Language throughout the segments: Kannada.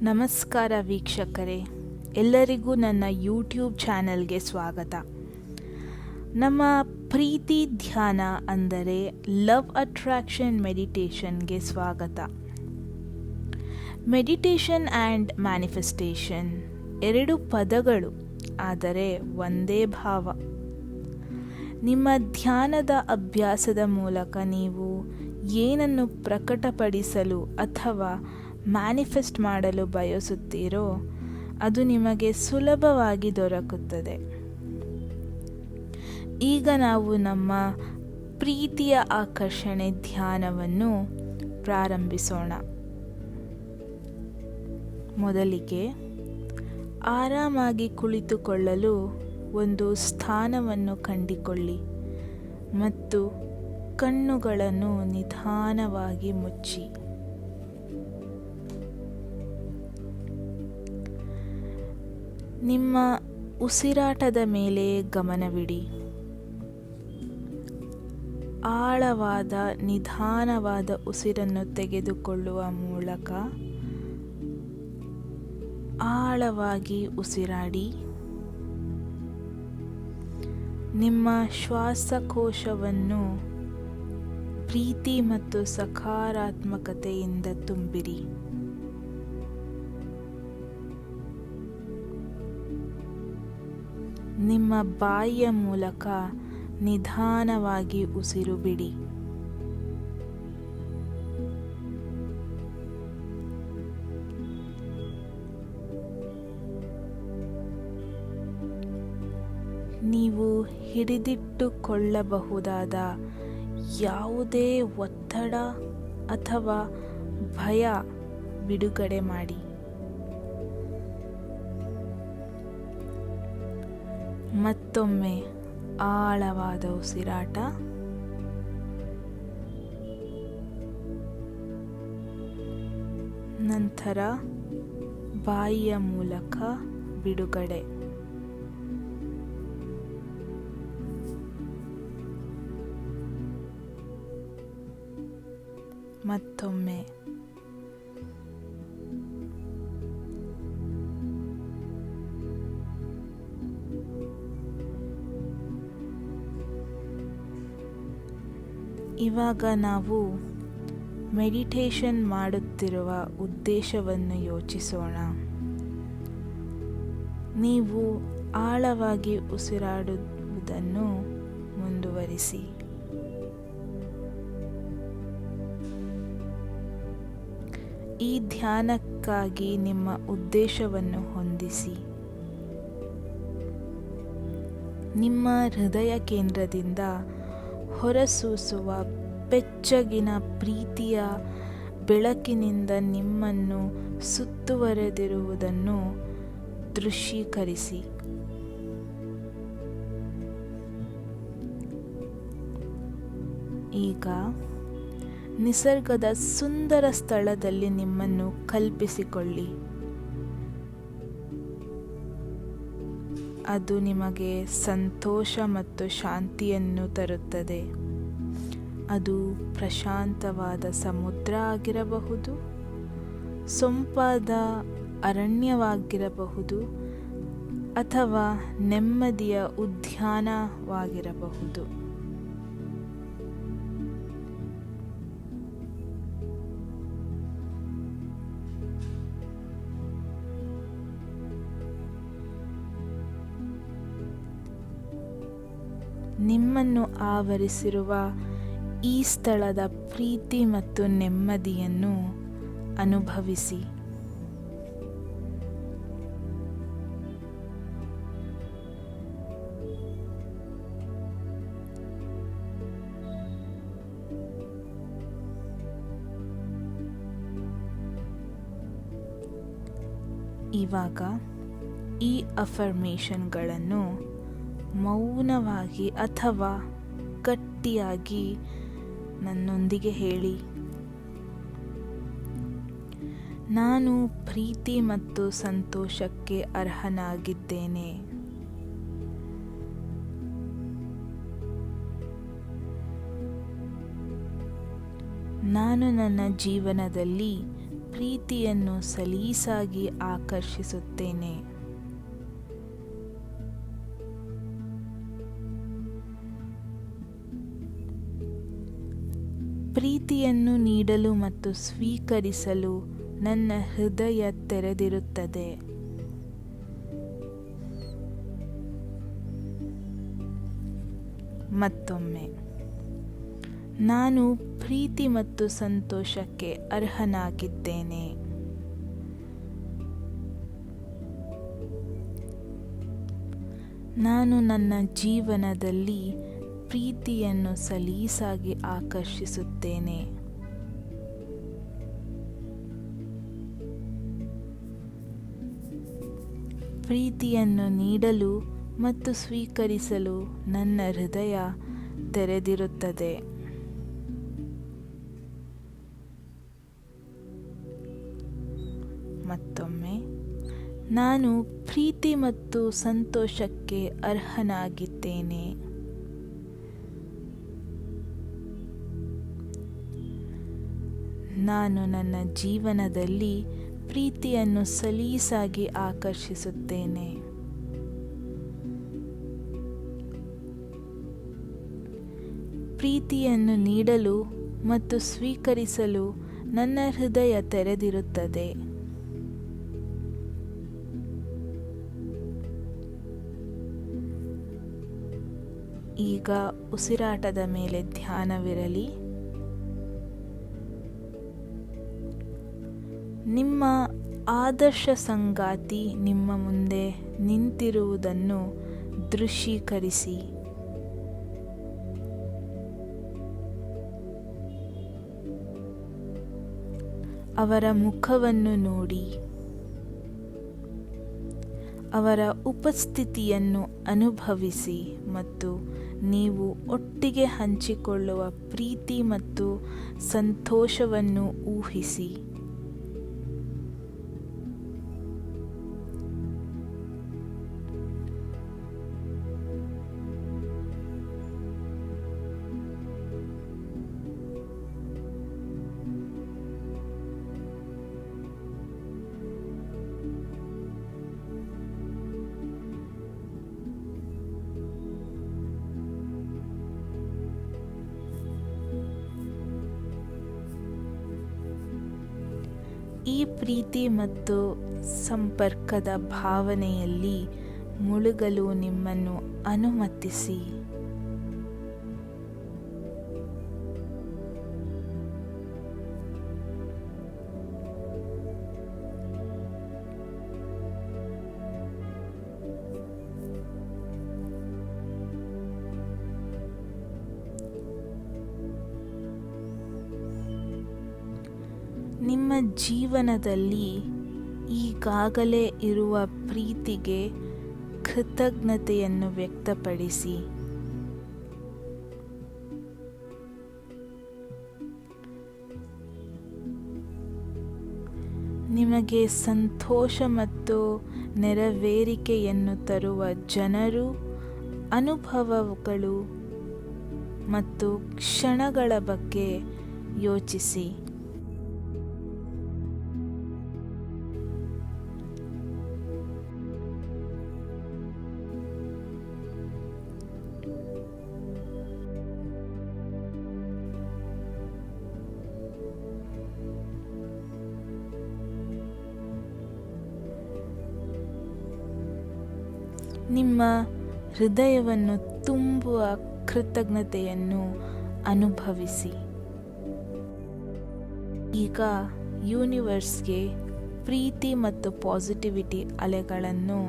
ನಮಸ್ಕಾರ ವೀಕ್ಷಕರೇ, ಎಲ್ಲರಿಗೂ ನನ್ನ ಯೂಟ್ಯೂಬ್ ಚಾನೆಲ್ಗೆ ಸ್ವಾಗತ. ನಮ್ಮ ಪ್ರೀತಿ ಧ್ಯಾನ ಅಂದರೆ ಲವ್ ಅಟ್ರಾಕ್ಷನ್ ಮೆಡಿಟೇಷನ್ಗೆ ಸ್ವಾಗತ. ಮೆಡಿಟೇಷನ್ ಆ್ಯಂಡ್ ಮ್ಯಾನಿಫೆಸ್ಟೇಷನ್ ಎರಡು ಪದಗಳು, ಆದರೆ ಒಂದೇ ಭಾವ. ನಿಮ್ಮ ಧ್ಯಾನದ ಅಭ್ಯಾಸದ ಮೂಲಕ ನೀವು ಏನನ್ನು ಪ್ರಕಟಪಡಿಸಲು ಅಥವಾ ಮ್ಯಾನಿಫೆಸ್ಟ್ ಮಾಡಲು ಬಯಸುತ್ತೀರೋ ಅದು ನಿಮಗೆ ಸುಲಭವಾಗಿ ದೊರಕುತ್ತದೆ. ಈಗ ನಾವು ನಮ್ಮ ಪ್ರೀತಿಯ ಆಕರ್ಷಣೆ ಧ್ಯಾನವನ್ನು ಪ್ರಾರಂಭಿಸೋಣ. ಮೊದಲಿಗೆ ಆರಾಮಾಗಿ ಕುಳಿತುಕೊಳ್ಳಲು ಒಂದು ಸ್ಥಾನವನ್ನು ಕಂಡುಕೊಳ್ಳಿ ಮತ್ತು ಕಣ್ಣುಗಳನ್ನು ನಿಧಾನವಾಗಿ ಮುಚ್ಚಿ. ನಿಮ್ಮ ಉಸಿರಾಟದ ಮೇಲೆ ಗಮನವಿಡಿ. ಆಳವಾದ ನಿಧಾನವಾದ ಉಸಿರನ್ನು ತೆಗೆದುಕೊಳ್ಳುವ ಮೂಲಕ ಆಳವಾಗಿ ಉಸಿರಾಡಿ. ನಿಮ್ಮ ಶ್ವಾಸಕೋಶವನ್ನು ಪ್ರೀತಿ ಮತ್ತು ಸಕಾರಾತ್ಮಕತೆಯಿಂದ ತುಂಬಿರಿ. ನಿಮ್ಮ ಬಾಯಿಯ ಮೂಲಕ ನಿಧಾನವಾಗಿ ಉಸಿರು ಬಿಡಿ. ನೀವು ಹಿಡಿದಿಟ್ಟುಕೊಳ್ಳಬಹುದಾದ ಯಾವುದೇ ಒತ್ತಡ ಅಥವಾ ಭಯ ಬಿಡುಗಡೆ ಮಾಡಿ. ಮತ್ತೊಮ್ಮೆ ಆಳವಾದ ಉಸಿರಾಟ. ನಂತರ ಬಾಯಿಯ ಮೂಲಕ ಬಿಡುಗಡೆ. ಮತ್ತೊಮ್ಮೆ ಇವಾಗ ನಾವು ಮೆಡಿಟೇಷನ್ ಮಾಡುತ್ತಿರುವ ಉದ್ದೇಶವನ್ನು ಯೋಚಿಸೋಣ. ನೀವು ಆಳವಾಗಿ ಉಸಿರಾಡುವುದನ್ನು ಮುಂದುವರಿಸಿ. ಈ ಧ್ಯಾನಕ್ಕಾಗಿ ನಿಮ್ಮ ಉದ್ದೇಶವನ್ನು ಹೊಂದಿಸಿ. ನಿಮ್ಮ ಹೃದಯ ಕೇಂದ್ರದಿಂದ ಹೊರಸೂಸುವ ಬೆಚ್ಚಗಿನ ಪ್ರೀತಿಯ ಬೆಳಕಿನಿಂದ ನಿಮ್ಮನ್ನು ಸುತ್ತುವರೆದಿರುವುದನ್ನು ದೃಶ್ಯೀಕರಿಸಿ. ಈಗ ನಿಸರ್ಗದ ಸುಂದರ ಸ್ಥಳದಲ್ಲಿ ನಿಮ್ಮನ್ನು ಕಲ್ಪಿಸಿಕೊಳ್ಳಿ. ಅದು ನಿಮಗೆ ಸಂತೋಷ ಮತ್ತು ಶಾಂತಿಯನ್ನು ತರುತ್ತದೆ. ಅದು ಪ್ರಶಾಂತವಾದ ಸಮುದ್ರ ಆಗಿರಬಹುದು, ಸೊಂಪಾದ ಅರಣ್ಯವಾಗಿರಬಹುದು ಅಥವಾ ನೆಮ್ಮದಿಯ ಉದ್ಯಾನವಾಗಿರಬಹುದು. ನಿಮ್ಮನ್ನು ಆವರಿಸಿರುವ ಈ ಸ್ಥಳದ ಪ್ರೀತಿ ಮತ್ತು ನೆಮ್ಮದಿಯನ್ನು ಅನುಭವಿಸಿ. ಇವಾಗ ಈ ಅಫರ್ಮೇಷನ್ಗಳನ್ನು ಮೌನವಾಗಿ ಅಥವಾ ಗಟ್ಟಿಯಾಗಿ ನನ್ನೊಂದಿಗೆ ಹೇಳಿ. ನಾನು ಪ್ರೀತಿ ಮತ್ತು ಸಂತೋಷಕ್ಕೆ ಅರ್ಹನಾಗಿದ್ದೇನೆ. ನಾನು ನನ್ನ ಜೀವನದಲ್ಲಿ ಪ್ರೀತಿಯನ್ನು ಸಲೀಸಾಗಿ ಆಕರ್ಷಿಸುತ್ತೇನೆ. ಪ್ರೀತಿಯನ್ನು ನೀಡಲು ಮತ್ತು ಸ್ವೀಕರಿಸಲು ನನ್ನ ಹೃದಯ ತೆರೆದಿರುತ್ತದೆ. ಮತ್ತೊಮ್ಮೆ, ನಾನು ಪ್ರೀತಿ ಮತ್ತು ಸಂತೋಷಕ್ಕೆ ಅರ್ಹನಾಗಿದ್ದೇನೆ. ನಾನು ನನ್ನ ಜೀವನದಲ್ಲಿ ಪ್ರೀತಿಯನ್ನು ಸಲೀಸಾಗಿ ಆಕರ್ಷಿಸುತ್ತೇನೆ. ಪ್ರೀತಿಯನ್ನು ನೀಡಲು ಮತ್ತು ಸ್ವೀಕರಿಸಲು ನನ್ನ ಹೃದಯ ತೆರೆದಿರುತ್ತದೆ. ಮತ್ತೊಮ್ಮೆ, ನಾನು ಪ್ರೀತಿ ಮತ್ತು ಸಂತೋಷಕ್ಕೆ ಅರ್ಹನಾಗಿದ್ದೇನೆ. ನಾನು ನನ್ನ ಜೀವನದಲ್ಲಿ ಪ್ರೀತಿಯನ್ನು ಸಲೀಸಾಗಿ ಆಕರ್ಷಿಸುತ್ತೇನೆ. ಪ್ರೀತಿಯನ್ನು ನೀಡಲು ಮತ್ತು ಸ್ವೀಕರಿಸಲು ನನ್ನ ಹೃದಯ ತೆರೆದಿರುತ್ತದೆ. ಈಗ ಉಸಿರಾಟದ ಮೇಲೆ ಧ್ಯಾನವಿರಲಿ. ನಿಮ್ಮ ಆದರ್ಶ ಸಂಗಾತಿ ನಿಮ್ಮ ಮುಂದೆ ನಿಂತಿರುವುದನ್ನು ದೃಶ್ಯೀಕರಿಸಿ. ಅವರ ಮುಖವನ್ನು ನೋಡಿ, ಅವರ ಉಪಸ್ಥಿತಿಯನ್ನು ಅನುಭವಿಸಿ ಮತ್ತು ನೀವು ಒಟ್ಟಿಗೆ ಹಂಚಿಕೊಳ್ಳುವ ಪ್ರೀತಿ ಮತ್ತು ಸಂತೋಷವನ್ನು ಊಹಿಸಿ. ಈ ಪ್ರೀತಿ ಮತ್ತು ಸಂಪರ್ಕದ ಭಾವನೆಯಲ್ಲಿ ಮುಳುಗಲು ನಿಮ್ಮನ್ನು ಅನುಮತಿಸಿ. ನಿಮ್ಮ ಜೀವನದಲ್ಲಿ ಈಗಾಗಲೇ ಇರುವ ಪ್ರೀತಿಗೆ ಕೃತಜ್ಞತೆಯನ್ನು ವ್ಯಕ್ತಪಡಿಸಿ. ನಿಮಗೆ ಸಂತೋಷ ಮತ್ತು ನೆರವೇರಿಕೆಯನ್ನು ತರುವ ಜನರು, ಅನುಭವಗಳು ಮತ್ತು ಕ್ಷಣಗಳ ಬಗ್ಗೆ ಯೋಚಿಸಿ. ನಿಮ್ಮ ಹೃದಯವನ್ನು ತುಂಬುವ ಕೃತಜ್ಞತೆಯನ್ನು ಅನುಭವಿಸಿ. ಈಗ ಯೂನಿವರ್ಸ್ಗೆ ಪ್ರೀತಿ ಮತ್ತು ಪಾಸಿಟಿವಿಟಿ ಅಲೆಗಳನ್ನು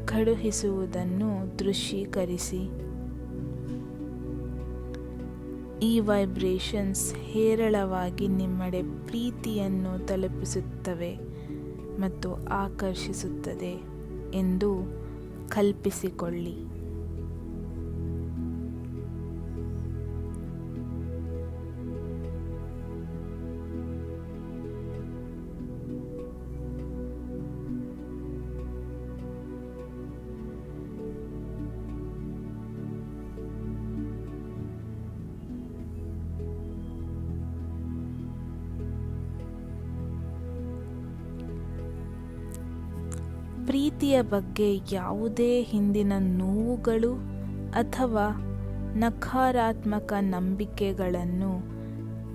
ಕಳುಹಿಸುವುದನ್ನು ದೃಶ್ಯೀಕರಿಸಿ. ಈ ವೈಬ್ರೇಷನ್ಸ್ ಹೇರಳವಾಗಿ ನಿಮ್ಮೆಡೆ ಪ್ರೀತಿಯನ್ನು ತಲುಪಿಸುತ್ತವೆ ಮತ್ತು ಆಕರ್ಷಿಸುತ್ತದೆ ಎಂದು ಕಲ್ಪಿಸಿಕೊಳ್ಳಿ. ಪ್ರೀತಿಯ ಬಗ್ಗೆ ಯಾವುದೇ ಹಿಂದಿನ ನೋವುಗಳು ಅಥವಾ ನಕಾರಾತ್ಮಕ ನಂಬಿಕೆಗಳನ್ನು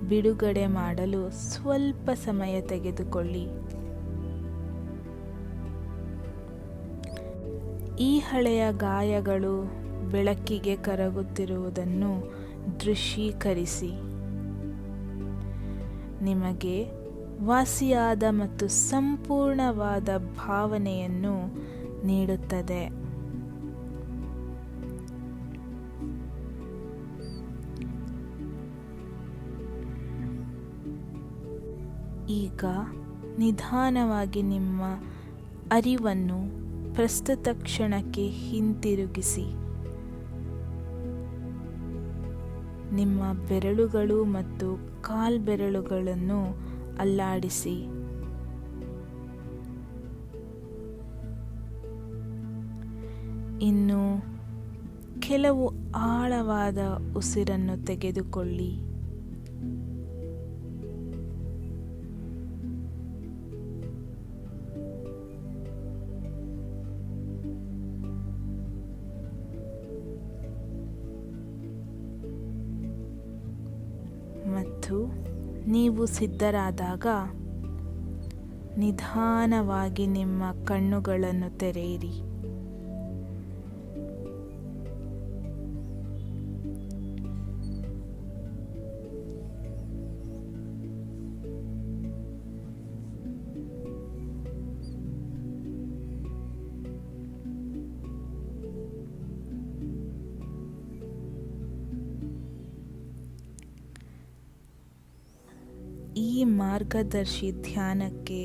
ಬಿಡುಗಡೆ ಮಾಡಲು ಸ್ವಲ್ಪ ಸಮಯ ತೆಗೆದುಕೊಳ್ಳಿ. ಈ ಹಳೆಯ ಗಾಯಗಳು ಬೆಳಕಿಗೆ ಕರಗುತ್ತಿರುವುದನ್ನು ದೃಶ್ಯೀಕರಿಸಿ ನಿಮಗೆ ವಾಸಿಯಾದ ಮತ್ತು ಸಂಪೂರ್ಣವಾದ ಭಾವನೆಯನ್ನು ನೀಡುತ್ತದೆ. ಈಗ ನಿಧಾನವಾಗಿ ನಿಮ್ಮ ಅರಿವನ್ನು ಪ್ರಸ್ತುತ ಕ್ಷಣಕ್ಕೆ ಹಿಂತಿರುಗಿಸಿ. ನಿಮ್ಮ ಬೆರಳುಗಳು ಮತ್ತು ಕಾಲ್ಬೆರಳುಗಳನ್ನು ಅಲ್ಲಾಡಿಸಿ. ಇನ್ನು ಕೆಲವು ಆಳವಾದ ಉಸಿರನ್ನು ತೆಗೆದುಕೊಳ್ಳಿ. ಮತ್ತು ನೀವು ಸಿದ್ಧರಾದಾಗ ನಿಧಾನವಾಗಿ ನಿಮ್ಮ ಕಣ್ಣುಗಳನ್ನು ತೆರೆಯಿರಿ. ಈ ಮಾರ್ಗದರ್ಶಿ ಧ್ಯಾನಕ್ಕೆ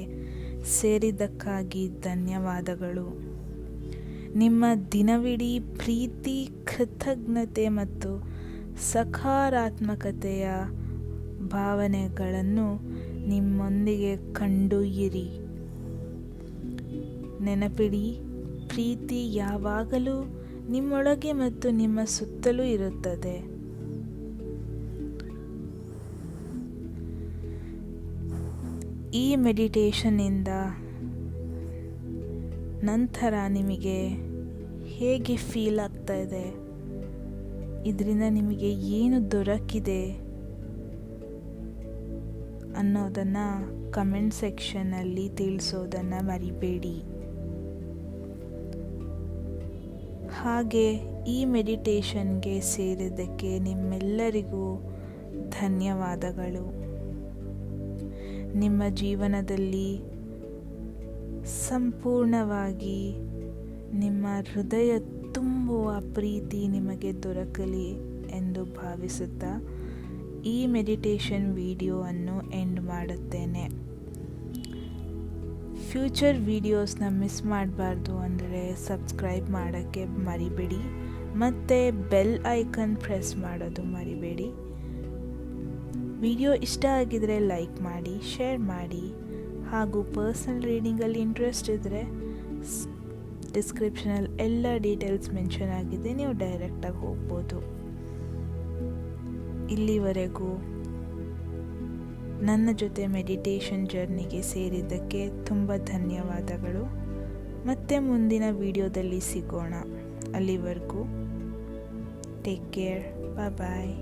ಸೇರಿದ್ದಕ್ಕಾಗಿ ಧನ್ಯವಾದಗಳು. ನಿಮ್ಮ ದಿನವಿಡೀ ಪ್ರೀತಿ, ಕೃತಜ್ಞತೆ ಮತ್ತು ಸಕಾರಾತ್ಮಕತೆಯ ಭಾವನೆಗಳನ್ನು ನಿಮ್ಮೊಂದಿಗೆ ಕೊಂಡೊಯ್ಯಿರಿ. ನೆನಪಿಡಿ, ಪ್ರೀತಿ ಯಾವಾಗಲೂ ನಿಮ್ಮೊಳಗೆ ಮತ್ತು ನಿಮ್ಮ ಸುತ್ತಲೂ ಇರುತ್ತದೆ. ಈ ಮೆಡಿಟೇಷನ್ನಿಂದ ನಂತರ ನಿಮಗೆ ಹೇಗೆ ಫೀಲ್ ಆಗ್ತಾ ಇದೆ, ಇದರಿಂದ ನಿಮಗೆ ಏನು ದೊರಕಿದೆ ಅನ್ನೋದನ್ನು ಕಮೆಂಟ್ ಸೆಕ್ಷನ್ನಲ್ಲಿ ತಿಳಿಸೋದನ್ನು ಮರಿಬೇಡಿ. ಹಾಗೆ ಈ ಮೆಡಿಟೇಷನ್ಗೆ ಸೇರಿದ್ದಕ್ಕೆ ನಿಮ್ಮೆಲ್ಲರಿಗೂ ಧನ್ಯವಾದಗಳು. ನಿಮ್ಮ ಜೀವನದಲ್ಲಿ ಸಂಪೂರ್ಣವಾಗಿ ನಿಮ್ಮ ಹೃದಯ ತುಂಬುವ ಪ್ರೀತಿ ನಿಮಗೆ ದೊರಕಲಿ ಎಂದು ಭಾವಿಸುತ್ತಾ ಈ ಮೆಡಿಟೇಷನ್ ವಿಡಿಯೋವನ್ನು ಎಂಡ್ ಮಾಡುತ್ತೇನೆ. ಫ್ಯೂಚರ್ ವಿಡಿಯೋಸ್ನ ಮಿಸ್ ಮಾಡಬಾರ್ದು ಅಂದರೆ ಸಬ್ಸ್ಕ್ರೈಬ್ ಮಾಡೋಕ್ಕೆ ಮರಿಬೇಡಿ ಮತ್ತು ಬೆಲ್ ಐಕನ್ ಪ್ರೆಸ್ ಮಾಡೋದು ಮರಿಬೇಡಿ. ವಿಡಿಯೋ ಇಷ್ಟ ಆಗಿದರೆ ಲೈಕ್ ಮಾಡಿ, ಶೇರ್ ಮಾಡಿ, ಹಾಗೂ ಪರ್ಸನಲ್ ರೀಡಿಂಗಲ್ಲಿ ಇಂಟ್ರೆಸ್ಟ್ ಇದ್ದರೆ ಡಿಸ್ಕ್ರಿಪ್ಷನಲ್ಲಿ ಎಲ್ಲ ಡೀಟೇಲ್ಸ್ ಮೆನ್ಷನ್ ಆಗಿದೆ, ನೀವು ಡೈರೆಕ್ಟಾಗಿ ಹೋಗ್ಬೋದು. ಇಲ್ಲಿವರೆಗೂ ನನ್ನ ಜೊತೆ ಮೆಡಿಟೇಷನ್ ಜರ್ನಿಗೆ ಸೇರಿದ್ದಕ್ಕೆ ತುಂಬ ಧನ್ಯವಾದಗಳು. ಮತ್ತೆ ಮುಂದಿನ ವಿಡಿಯೋದಲ್ಲಿ ಸಿಗೋಣ. ಅಲ್ಲಿವರೆಗೂ ಟೇಕ್ ಕೇರ್. ಬಾಯ್.